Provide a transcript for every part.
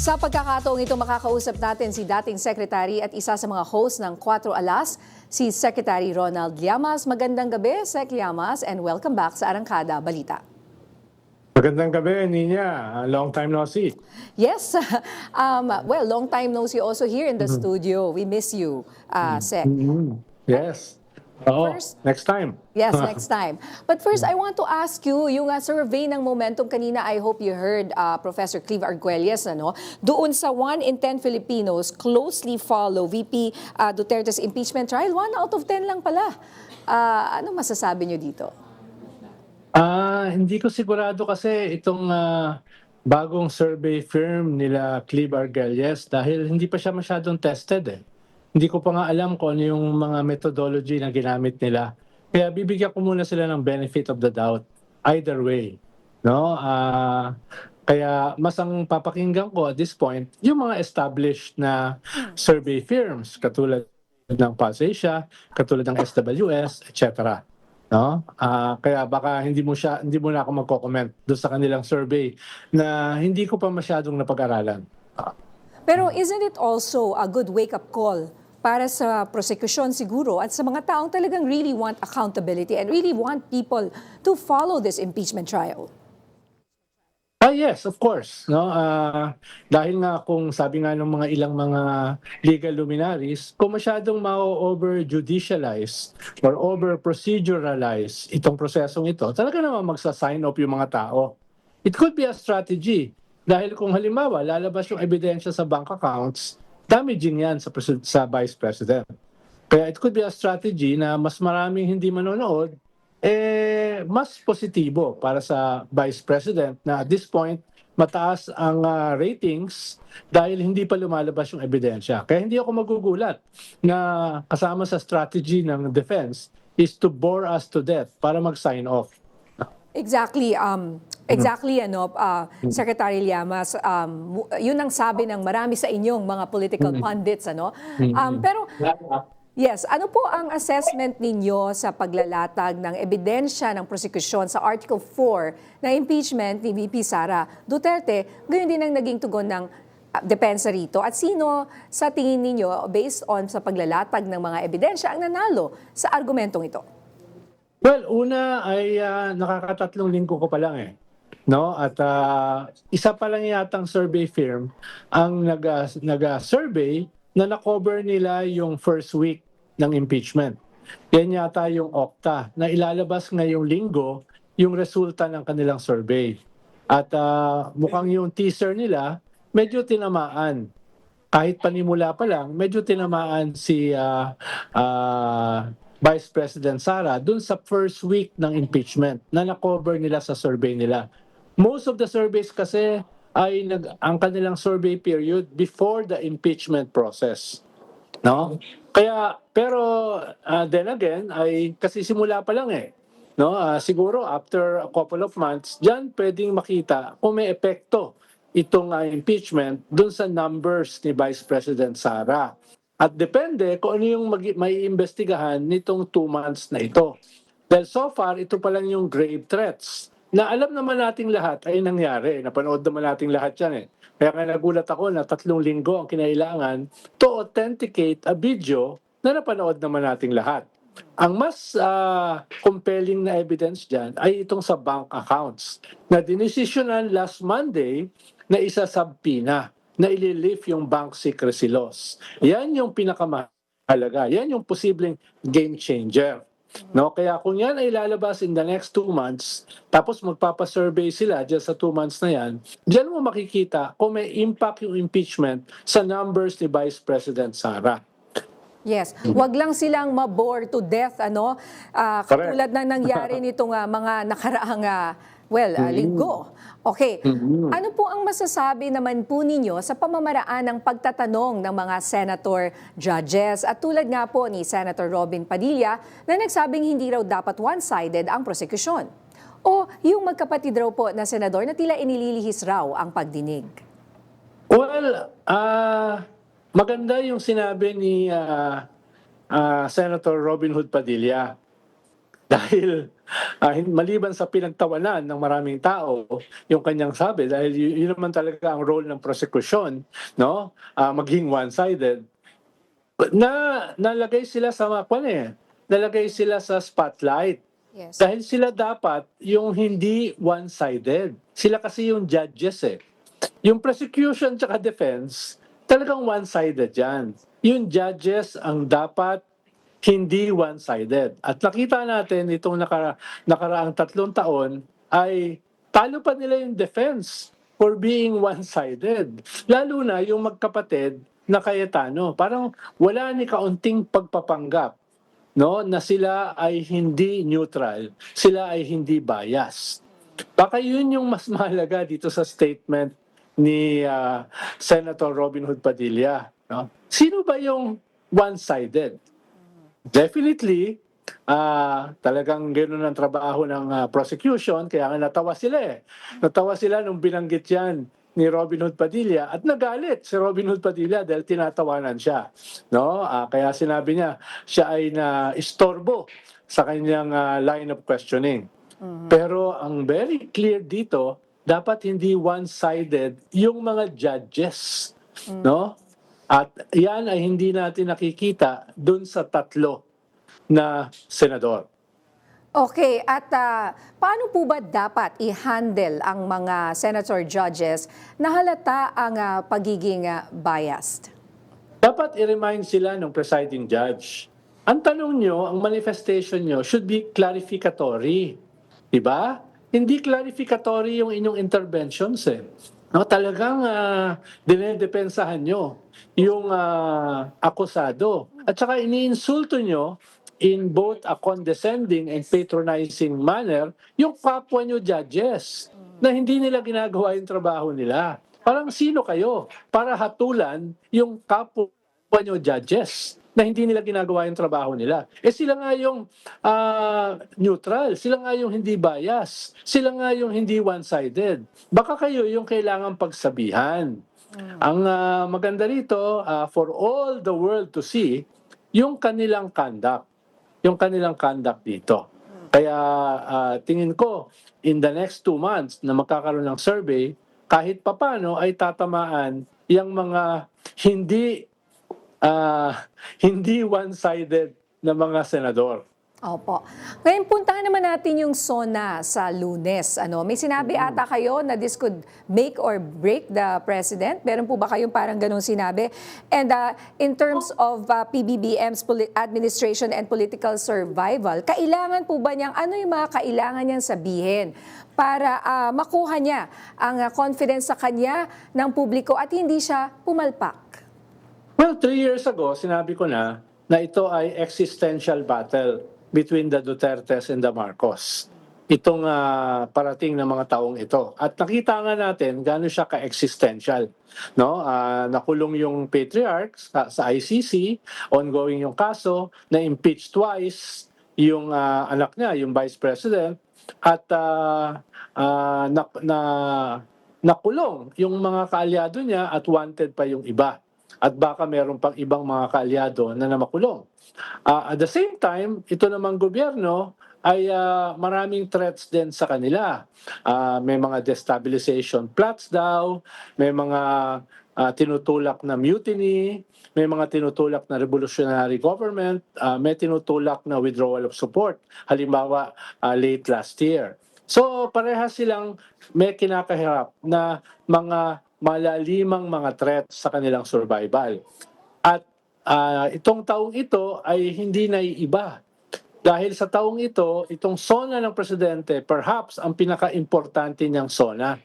Sa pagkakataong ito, makakausap natin si dating Secretary at isa sa mga host ng 4 Alas, si Secretary Ronald Llamas. Magandang gabi, Sec Llamas, and welcome back sa Arangkada Balita. Magandang gabi, Nina. Long time no see. Yes, well, long time no see also here in the studio. We miss you, Sec. Yes. Oo, First- next time. Yes, next time. But first, I want to ask you, yung survey ng Momentum kanina, I hope you heard Professor Cleve Arguelles, ano? Doon sa 1 in 10 Filipinos closely follow VP Duterte's impeachment trial, 1 out of 10 lang pala. Ano masasabi nyo dito? Hindi ko sigurado kasi itong bagong survey firm nila Cleve Arguelles dahil hindi pa siya masyadong tested eh. Hindi ko pa nga alam kung ano yung mga methodology na ginamit nila. Kaya bibigyan ko muna sila ng benefit of the doubt either way. No? Kaya mas ang papakinggan ko at this point yung mga established na survey firms katulad ng Pulse Asia, katulad ng SWS, etc. No? Kaya baka hindi mo na ako magko-comment doon sa kanilang survey na hindi ko pa masyadong napag-aralan. Pero isn't it also a good wake-up call para sa prosecution siguro at sa mga taong talagang really want accountability and really want people to follow this impeachment trial? Yes, of course. No? Dahil nga kung sabi nga ng mga ilang mga legal luminaries, kung masyadong ma-over-judicialize or over-proceduralize itong prosesong ito, talaga naman magsa-sign off yung mga tao. It could be a strategy. Dahil kung halimbawa, lalabas yung ebidensya sa bank accounts, damaging yan sa Vice President. Kaya it could be a strategy na mas maraming hindi manonood, mas positibo para sa Vice President na at this point, mataas ang ratings dahil hindi pa lumalabas yung ebidensya. Kaya hindi ako magugulat na kasama sa strategy ng defense is to bore us to death para mag-sign off. Exactly, Secretary Llamas, yun ang sabi ng marami sa inyong mga political pundits, ano? Pero yes, ano po ang assessment ninyo sa paglalatag ng ebidensya ng prosecution sa Article 4 na impeachment ni VP Sara Duterte? Gayon din ang naging tugon ng depensa rito. At sino sa tingin ninyo, based on sa paglalatag ng mga ebidensya, ang nanalo sa argumentong ito? Well, una ay nakakatatlong linggo ko pa lang eh. No? At isa pa lang yatang survey firm ang nag-survey na na-cover nila yung first week ng impeachment. Yan yata yung Okta na ilalabas ngayong linggo yung resulta ng kanilang survey. At mukhang yung teaser nila medyo tinamaan. Kahit panimula pa lang, medyo tinamaan si Vice President Sara dun sa first week ng impeachment na na-cover nila sa survey nila. Most of the surveys kasi ay ang kanilang survey period before the impeachment process. No? Kaya pero then again ay kasi simula pa lang eh. No? Siguro after a couple of months diyan pwedeng makita kung may epekto itong impeachment dun sa numbers ni Vice President Sara. At depende kung ano yung may imbestigahan nitong 2 months na ito. Dahil so far, ito pa lang yung grave threats na alam naman nating lahat ay nangyari. Napanood naman nating lahat yan eh. Kaya nga nagulat ako na 3 linggo ang kinailangan to authenticate a video na napanood naman nating lahat. Ang mas compelling na evidence dyan ay itong sa bank accounts na dinesisyonan last Monday na isa-subpoena na ililift yung bank secrecy laws. Yan yung pinakamahalaga. Yan yung posibleng game changer. No? Kaya kung yan ay lalabas in the next 2 months, tapos magpapasurvey sila dyan sa 2 months na yan, dyan mo makikita kung may impact yung impeachment sa numbers ni Vice President Sara. Yes, wag lang silang ma-bore to death, ano? Katulad ng nangyari nitong mga nakaraang linggo. Okay. Ano po ang masasabi naman po ninyo sa pamamaraan ng pagtatanong ng mga senator judges at tulad nga po ni Senator Robin Padilla na nagsabing hindi raw dapat one-sided ang prosecution? O yung magkapatid raw po na senador na tila inililihis raw ang pagdinig? Well, maganda yung sinabi ni Senator Robin Hood Padilla. Dahil maliban sa pinagtawanan ng maraming tao, yung kanyang sabi, dahil yun naman talaga ang role ng prosecution, no? Maging one-sided, na nalagay sila sa nalagay sila sa spotlight. Yes. Dahil sila dapat yung hindi one-sided. Sila kasi yung judges eh. Yung prosecution tsaka defense, talagang one-sided yan. Yung judges ang dapat hindi one-sided. At nakita natin itong nakaraang 3 taon ay talo pa nila yung defense for being one-sided. Lalo na yung magkapatid na Cayetano. Parang wala ni kaunting pagpapanggap, no, na sila ay hindi neutral, sila ay hindi biased. Baka yun yung mas mahalaga dito sa statement ni Senator Robin Hood Padilla. No? Sino ba yung one-sided? Definitely, talagang gano'n ang trabaho ng prosecution, kaya nga natawa sila eh. Natawa sila nung binanggit yan ni Robin Hood Padilla at nagalit si Robin Hood Padilla dahil tinatawanan siya. No? Kaya sinabi niya, siya ay na-istorbo sa kanyang line of questioning. Pero ang very clear dito, dapat hindi one-sided yung mga judges. No? At yan ay hindi natin nakikita dun sa 3 na senador. Okay, at paano po ba dapat i-handle ang mga senator judges na halata ang pagiging biased? Dapat i-remind sila ng presiding judge. Ang tanong nyo, ang manifestation nyo should be clarificatory. Diba? Hindi clarificatory yung inyong interventions eh. No, talagang dinedepensahan nyo yung akusado. At saka iniinsulto nyo in both a condescending and patronizing manner yung kapwa nyo judges na hindi nila ginagawa yung trabaho nila. Parang sino kayo para hatulan yung kapwa nyo judges na hindi nila ginagawa yung trabaho nila? Eh sila nga yung neutral, sila nga yung hindi bias, sila nga yung hindi one-sided. Baka kayo yung kailangan pagsabihan. Ang maganda rito, for all the world to see, yung kanilang conduct. Yung kanilang conduct dito. Kaya tingin ko, in the next 2 months na magkakaroon ng survey, kahit papano ay tatamaan yung mga hindi one-sided na mga senador. Opo. Ngayon, puntahan naman natin yung SONA sa Lunes. May sinabi ata kayo na this could make or break the president. Meron po ba kayong parang ganong sinabi? And in terms of PBBM's administration and political survival, kailangan po ba niyang, ano yung mga kailangan niyang sabihin para makuha niya ang confidence sa kanya ng publiko at hindi siya pumalpak? Well, 3 years ago, sinabi ko na ito ay existential battle between the Dutertes and the Marcos. Itong parating na mga taong ito. At nakita nga natin gaano siya ka-existential. No? Nakulong yung patriarchs sa ICC, ongoing yung kaso, na-impeach twice yung anak niya, yung vice president, at nakulong yung mga kaalyado niya at wanted pa yung iba. At baka meron pang ibang mga kaalyado na namakulong. At the same time, ito namang gobyerno ay maraming threats din sa kanila. May mga destabilization plots daw, may mga tinutulak na mutiny, may mga tinutulak na revolutionary government, may tinutulak na withdrawal of support. Halimbawa, late last year. So parehas silang may kinakahirap na mga malalimang mga threats sa kanilang survival. At itong taong ito ay hindi naiiba. Dahil sa taong ito, itong SONA ng presidente, perhaps ang pinaka-importante niyang SONA.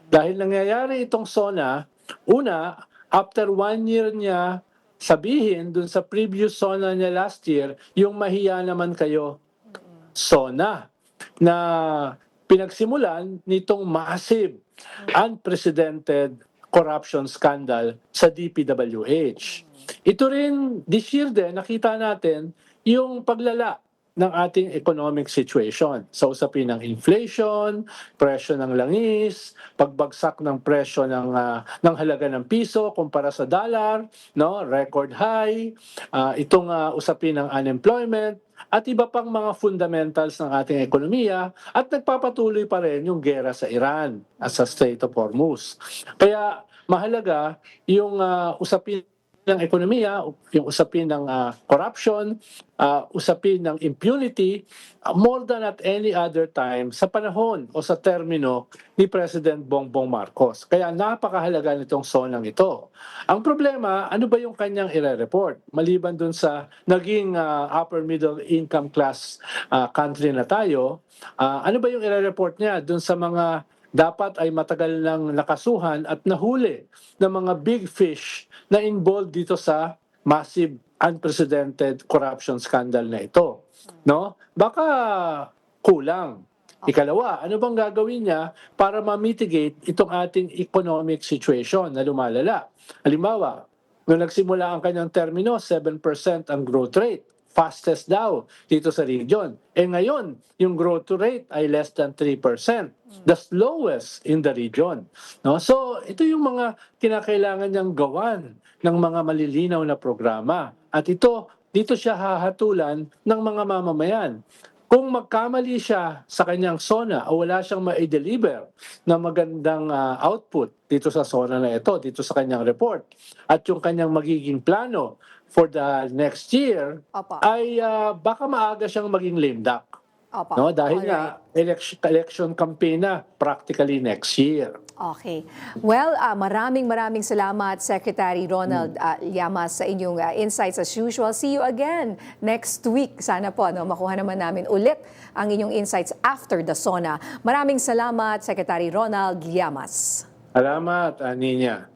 Dahil nangyayari itong SONA, una, after 1 year niya sabihin dun sa previous SONA niya last year, yung mahiya naman kayo SONA na pinagsimulan nitong massive, unprecedented corruption scandal sa DPWH. Ito rin, this year din, nakita natin yung paglala ng ating economic situation sa usapin ng inflation, presyo ng langis, pagbagsak ng presyo ng halaga ng piso kumpara sa dollar, no, record high, itong usapin ng unemployment at iba pang mga fundamentals ng ating ekonomiya at nagpapatuloy pa rin yung gera sa Iran at sa Strait of Hormuz. Kaya mahalaga yung usapin ng ekonomiya, yung usapin ng corruption, usapin ng impunity, more than at any other time sa panahon o sa termino ni President Bongbong Marcos. Kaya napakahalaga nitong sonang ito. Ang problema, ano ba yung kanyang ire-report? Maliban dun sa naging upper middle income class country na tayo, ano ba yung ire-report niya dun sa mga dapat ay matagal nang nakasuhan at nahuli ng mga big fish na involved dito sa massive unprecedented corruption scandal na ito, no? Baka kulang. Ikalawa, ano bang gagawin niya para ma-mitigate itong ating economic situation na lumalala? Halimbawa, nung nagsimula ang kanyang termino, 7% ang growth rate. Fastest daw dito sa region. Ngayon, yung growth rate ay less than 3%. The slowest in the region. No? So, ito yung mga kinakailangan niyang gawan ng mga malilinaw na programa. At dito siya hahatulan ng mga mamamayan. Kung magkamali siya sa kanyang SONA o wala siyang ma-deliver na magandang output dito sa SONA na ito, dito sa kanyang report, at yung kanyang magiging plano for the next year, Opo. ay baka maaga siyang maging lame duck. Opo. No? Dahil Alright. nga, election campaign na practically next year. Okay. Well, maraming salamat, Secretary Ronald Llamas, sa inyong insights as usual. See you again next week. Sana po makuha naman namin ulit ang inyong insights after the SONA. Maraming salamat, Secretary Ronald Llamas. Salamat, Ninya.